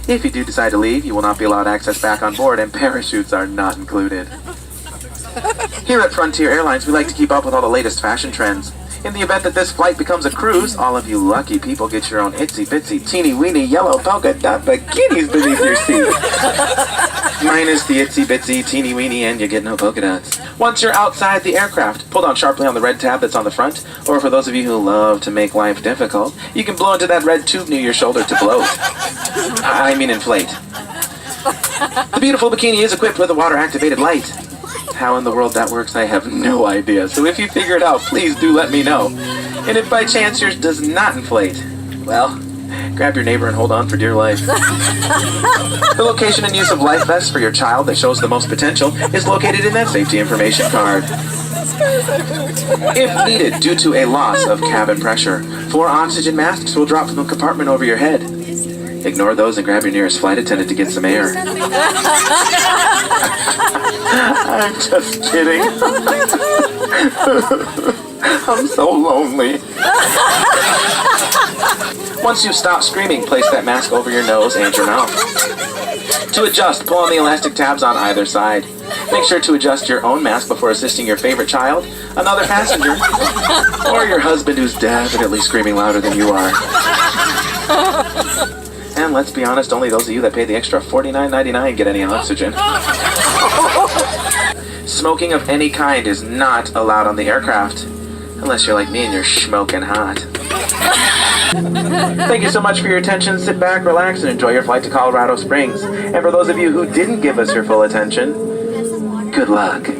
If you do decide to leave, you will not be allowed access back on board, and parachutes are not included. Here at Frontier Airlines, we like to keep up with all the latest fashion trends. In the event that this flight becomes a cruise, all of you lucky people get your own itsy-bitsy, teeny-weeny yellow polka dot bikinis beneath your seat. Minus the itsy-bitsy, teeny-weeny, and you get no polka dots. Once you're outside the aircraft, pull down sharply on the red tab that's on the front, or for those of you who love to make life difficult, you can blow into that red tube near your shoulder to bloat. I mean inflate. The beautiful bikini is equipped with a water-activated light. How in the world that works, I have no idea. So if you figure it out, please do let me know. And if by chance yours does not inflate, well, grab your neighbor and hold on for dear life. The location and use of life vests for your child that shows the most potential is located in that safety information card. If needed due to a loss of cabin pressure, 4 oxygen masks will drop from the compartment over your head. Ignore those and grab your nearest flight attendant to get some air. I'm just kidding. I'm so lonely. Once you stop screaming, place that mask over your nose and your mouth. To adjust, pull on the elastic tabs on either side. Make sure to adjust your own mask before assisting your favorite child, another passenger, or your husband who's definitely screaming louder than you are. And let's be honest, only those of you that pay the extra $49.99 get any oxygen. Smoking of any kind is not allowed on the aircraft, unless you're like me and you're smoking hot. Thank you so much for your attention. Sit back, relax, and enjoy your flight to Colorado Springs. And for those of you who didn't give us your full attention, good luck.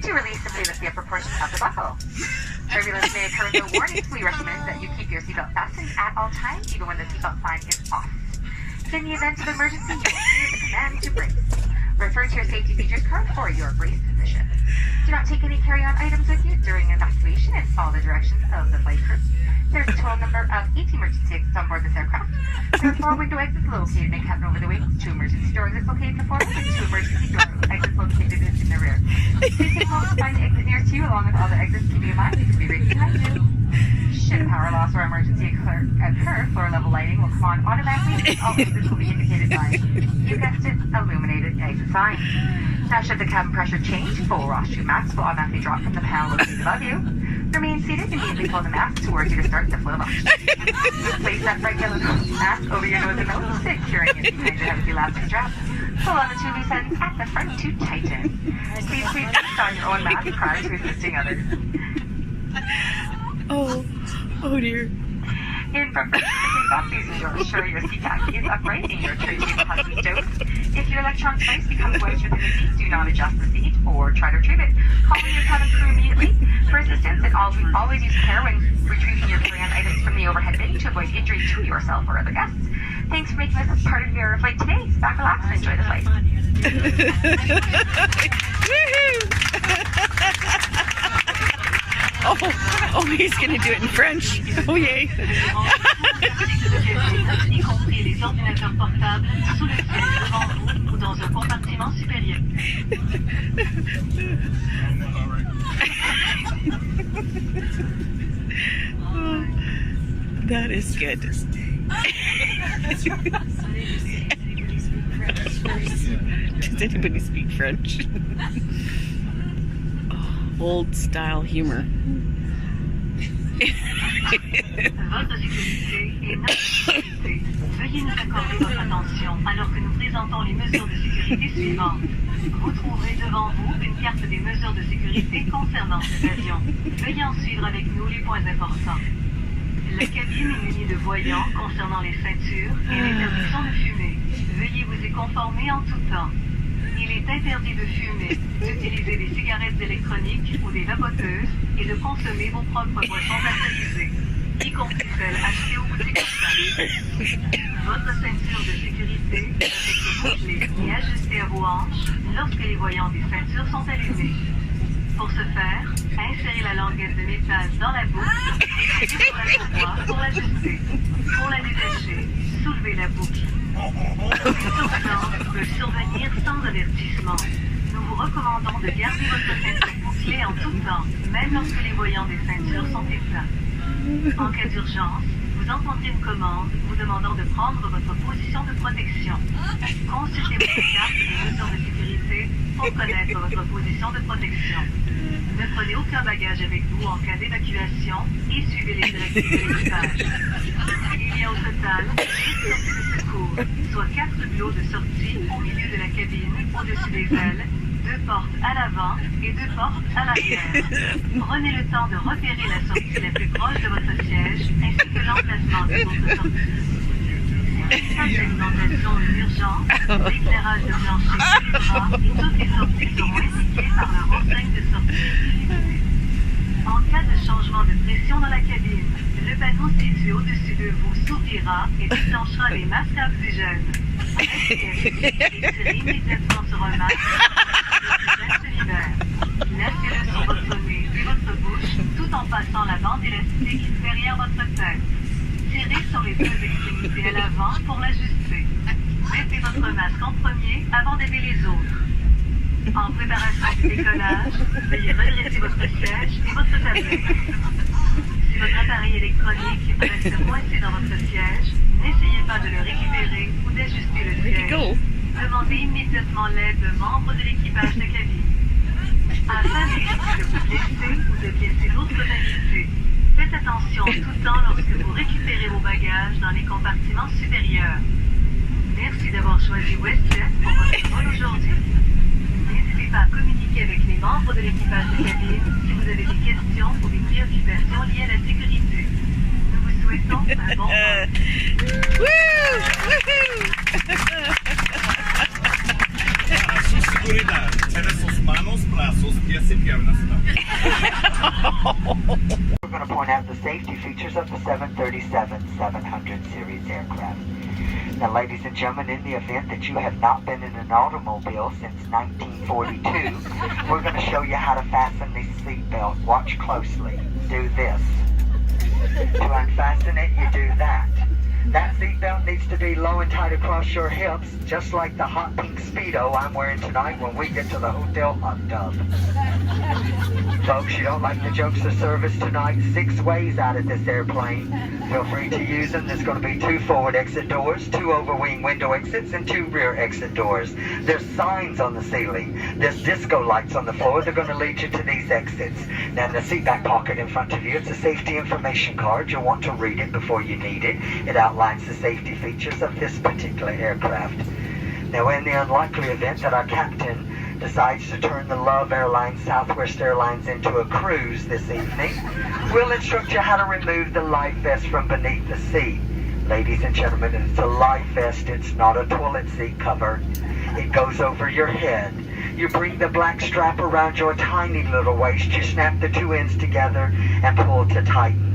To release, simply lift the upper portion of the buckle. Turbulence may occur, so warnings. We recommend that you keep your seatbelt fastened at all times, even when the seatbelt sign is off. In the event of emergency, you will hear the command to brace. Refer to your safety features card for your brace position. Do not take any carry-on items with you during evacuation and follow the directions of the flight crew. There's a total number of 18 emergency exits on board this aircraft. There are 4 window exits located in the cabin over the wings, 2 emergency door exits located in the forward, and 2 emergency door exits located in the rear. Please take note to find the exit nearest to you along with all the exits, keeping in mind it could be right behind you. Should a power loss or emergency occur, floor level lighting will come on automatically and all exits will be indicated by, you guessed it, illuminated exit sign. Now should the cabin pressure change, full rostrum mask will automatically drop from the panel located above you. Remain seated and immediately pull the mask towards you to start the flow of oxygen. Place that bright yellow mask over your nose and mouth, securing it behind your heavy elastic strap. Pull on the 2 loose ends at the front to tighten. Please put on your own mask prior to assisting others. Oh dear. In preference to take off, please ensure your seat back is upright and your tray table has been stowed. If your electronic device becomes wedged within the seat, do not adjust the seat or try to retrieve it. Call your cabin crew immediately for assistance, and always use care when retrieving your carry-on items from the overhead bin to avoid injury to yourself or other guests. Thanks for making this part of your flight today. Sit back, relax, and enjoy the flight. Oh, he's gonna do it in French. Oh, yay. That is good. Does anybody speak French? Old style humor. Votre sécurité et notre sécurité. Veuillez nous accorder votre attention alors que nous présentons les mesures de sécurité suivantes. Vous trouverez devant vous une carte des mesures de sécurité concernant cet avion. Veuillez en suivre avec nous les points importants. La cabine est munie de voyants concernant les ceintures et l'interdiction de fumer. Veuillez vous y conformer en tout temps. Il est interdit de fumer, d'utiliser des cigarettes électroniques ou des vapoteuses et de consommer vos propres boissons alcoolisées, y compris celles achetées aux boutiques locales. Votre ceinture de sécurité doit être bouclée et ajustée à vos hanches lorsque les voyants des ceintures sont allumés. Pour ce faire, insérez la languette de métal dans la boucle et tirez sur la courroie pour l'ajuster. Pour la détacher, soulevez la boucle. Cette urgence peut survenir sans avertissement. Nous vous recommandons de garder votre ceinture bouclée en tout temps, même lorsque les voyants des ceintures sont éteints. En cas d'urgence, vous entendrez une commande vous demandant de prendre votre position de protection. Consultez votre carte des mesures de sécurité pour connaître votre position de protection. Ne prenez aucun bagage avec vous en cas d'évacuation et suivez les directives de l'équipage. Il y a au total 8 sorties de secours, soit 4 hublots de sortie au milieu de la cabine, au-dessus des ailes, 2 portes à l'avant et 2 portes à l'arrière. Prenez le temps de repérer la sortie la plus proche de votre siège ainsi que l'emplacement des autres sorties. Sans alimentation d'urgence, l'éclairage de plancher suivra et toutes les sorties seront indiquées par leur enseigne de sortie. En cas de changement de pression dans la cabine, le panneau situé au-dessus de vous s'ouvrira et déclenchera les masques à oxygène. Tirez immédiatement sur un masque et se libère. Laissez-le sur votre nez et votre bouche tout en passant la bande élastique derrière votre tête. Tirez sur les 2 extrémités à l'avant pour l'ajuster. Mettez votre masque en premier avant d'aider les autres. En préparation du décollage, veuillez redresser votre siège et votre tablette. Si votre appareil électronique reste coincé dans votre siège, n'essayez pas de le récupérer ou d'ajuster le siège. Demandez immédiatement l'aide de membres de l'équipage de cabine. Afin d'éviter de vous blesser ou de blesser d'autres invités, faites attention tout le temps lorsque vous récupérez vos bagages dans les compartiments supérieurs. Merci d'avoir choisi WestJet pour votre vol aujourd'hui. N'hésitez pas à communiquer avec les membres de l'équipage de cabine si vous avez des questions ou des préoccupations liées à la sécurité. Nous vous souhaitons un bon vol. Su seguridad, tiene sus manos, brazos, pies y piernas. We're going to point out the safety features of the 737-700 series aircraft. Now, ladies and gentlemen, in the event that you have not been in an automobile since 1942, we're going to show you how to fasten the seatbelt. Watch closely. Do this. To unfasten it, you do that. That seatbelt needs to be low and tight across your hips, just like the hot pink Speedo I'm wearing tonight when we get to the hotel hot tub. Folks, you don't like the jokes of service tonight? 6 ways out of this airplane. Feel free to use them. There's going to be 2 forward exit doors, 2 overwing window exits, and 2 rear exit doors. There's signs on the ceiling. There's disco lights on the floor. They're going to lead you to these exits. Now, in the seat back pocket in front of you, it's a safety information card. You'll want to read it before you need it. It outlines the safety features of this particular aircraft. Now, in the unlikely event that our captain decides to turn the Love Airlines Southwest Airlines into a cruise this evening, we'll instruct you how to remove the life vest from beneath the seat. Ladies and gentlemen, it's a life vest, it's not a toilet seat cover. It goes over your head. You bring the black strap around your tiny little waist, you snap the 2 ends together and pull to tighten.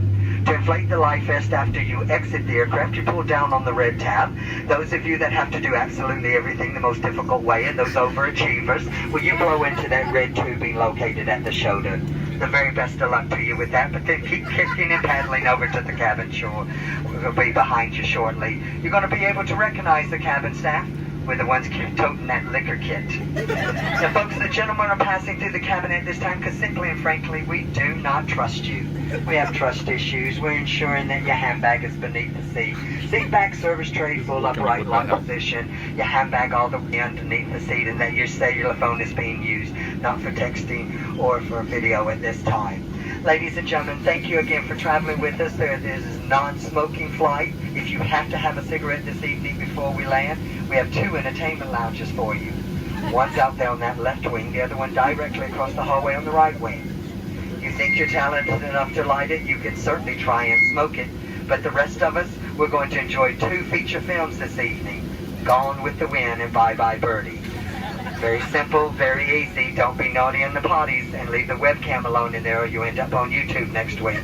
To inflate the life vest after you exit the aircraft, you pull down on the red tab. Those of you that have to do absolutely everything the most difficult way, and those overachievers, will you blow into that red tubing located at the shoulder? The very best of luck to you with that, but then keep kicking and paddling over to the cabin shore. We'll be behind you shortly. You're going to be able to recognize the cabin staff. We're the ones toting that liquor kit. Now, folks, the gentlemen are passing through the cabin at this time because simply and frankly, we do not trust you. We have trust issues. We're ensuring that your handbag is beneath the seat. Seat back service tray full upright lock position. Your handbag all the way underneath the seat, and that your cellular phone is being used, not for texting or for video at this time. Ladies and gentlemen, thank you again for traveling with us. There is a non-smoking flight. If you have to have a cigarette this evening before we land, we have 2 entertainment lounges for you. One's out there on that left wing, the other one directly across the hallway on the right wing. You think you're talented enough to light it, you can certainly try and smoke it. But the rest of us, we're going to enjoy 2 feature films this evening. Gone with the Wind and Bye Bye Birdie. Very simple, very easy. Don't be naughty in the potties and leave the webcam alone in there or you end up on YouTube next week.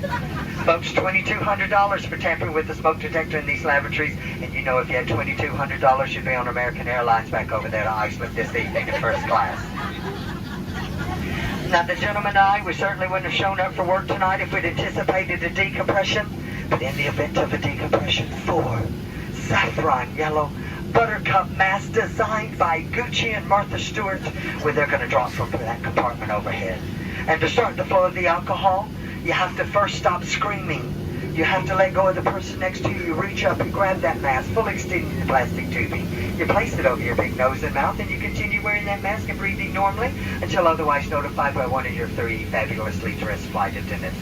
Folks, $2,200 for tampering with the smoke detector in these lavatories. And you know if you had $2,200, you'd be on American Airlines back over there to Iceland this evening in first class. Now, the gentleman and I, we certainly wouldn't have shown up for work tonight if we'd anticipated a decompression. But in the event of a decompression, 4 saffron yellow buttercup mask designed by Gucci and Martha Stewart, where they're going to drop from that compartment overhead. And to start the flow of the alcohol, you have to first stop screaming. You have to let go of the person next to you. You reach up and grab that mask, fully extending the plastic tubing. You place it over your big nose and mouth, and you continue wearing that mask and breathing normally until otherwise notified by one of your 3 fabulously dressed flight attendants.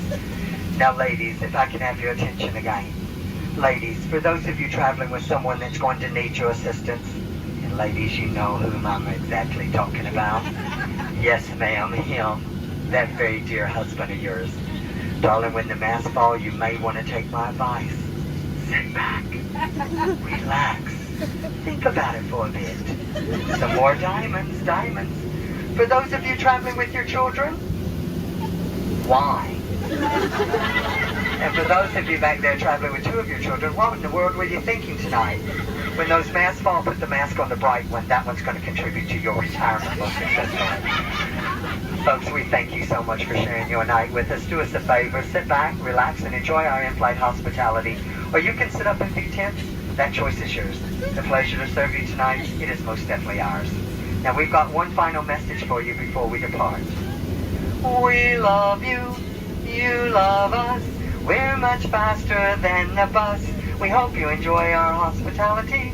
Now, ladies, if I can have your attention again. Ladies, for those of you traveling with someone that's going to need your assistance, and ladies, you know whom I'm exactly talking about. Yes, ma'am, him, that very dear husband of yours. Darling, when the masks fall, you may want to take my advice. Sit back, relax, think about it for a bit. Some more diamonds, diamonds. For those of you traveling with your children, why? And for those of you back there traveling with 2 of your children, what in the world were you thinking tonight? When those masks fall, put the mask on the bright one. That one's going to contribute to your retirement most successfully. Folks, we thank you so much for sharing your night with us. Do us a favor, sit back, relax, and enjoy our in-flight hospitality. Or you can sit up and be tense. That choice is yours. The pleasure to serve you tonight, it is most definitely ours. Now, we've got one final message for you before we depart. We love you, you love us. We're much faster than the bus. We hope you enjoy our hospitality.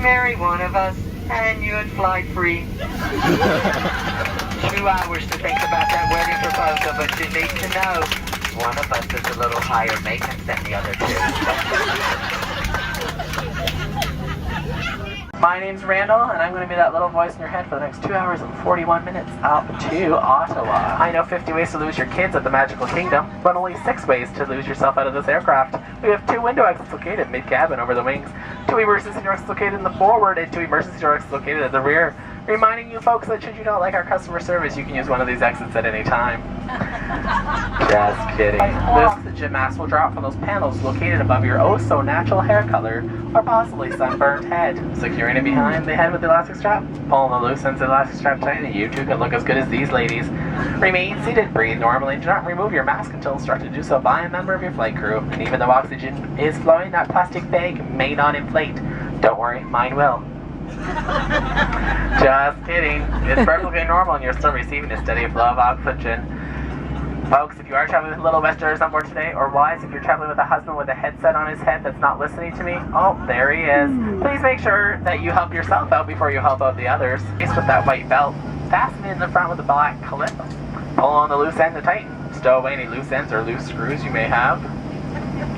Marry one of us, and you'd fly free. 2 hours to think about that wedding proposal, but you need to know, one of us is a little higher maintenance than the other 2. My name's Randall, and I'm going to be that little voice in your head for the next 2 hours and 41 minutes up to Ottawa. I know 50 ways to lose your kids at the Magical Kingdom, but only 6 ways to lose yourself out of this aircraft. We have 2 window exits located mid-cabin over the wings, 2 emergency door exits located in the forward, and 2 emergency door exits located at the rear. Reminding you folks that should you not like our customer service, you can use one of these exits at any time. Just kidding. The oxygen mask will drop from those panels located above your oh-so-natural hair color or possibly sunburned head. Securing it behind the head with the elastic strap, pulling the loose ends of the elastic strap tight, and you too can look as good as these ladies. Remain seated, breathe normally, and do not remove your mask until instructed to do so by a member of your flight crew. And even though oxygen is flowing, that plastic bag may not inflate. Don't worry, mine will. Just kidding. It's perfectly normal and you're still receiving a steady flow of oxygen. Folks, if you are traveling with little Westerners on board today, or wise, if you're traveling with a husband with a headset on his head that's not listening to me, oh, there he is. Please make sure that you help yourself out before you help out the others. With that white belt, fasten it in the front with a black clip. Pull on the loose end to tighten. Stow away any loose ends or loose screws you may have.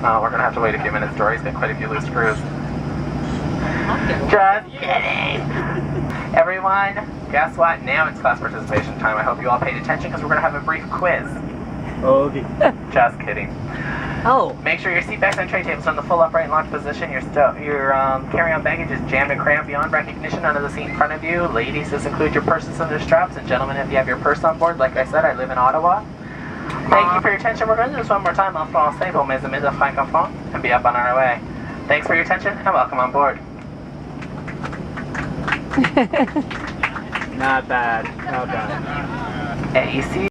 We're going to have to wait a few minutes. Dory's got quite a few loose screws. Just kidding. Everyone, guess what? Now it's class participation time. I hope you all paid attention because we're going to have a brief quiz. Okay. Just kidding. Oh. Make sure your seat backs and tray tables are in the full upright and locked position. Your carry-on baggage is jammed and crammed beyond recognition under the seat in front of you. Ladies, this includes your purses under straps. And gentlemen, if you have your purse on board, like I said, I live in Ottawa. Thank you for your attention. We're going to do this one more time. En français pour mes amis de francophone and be up on our way. Thanks for your attention and welcome on board. Not bad. Not bad. AC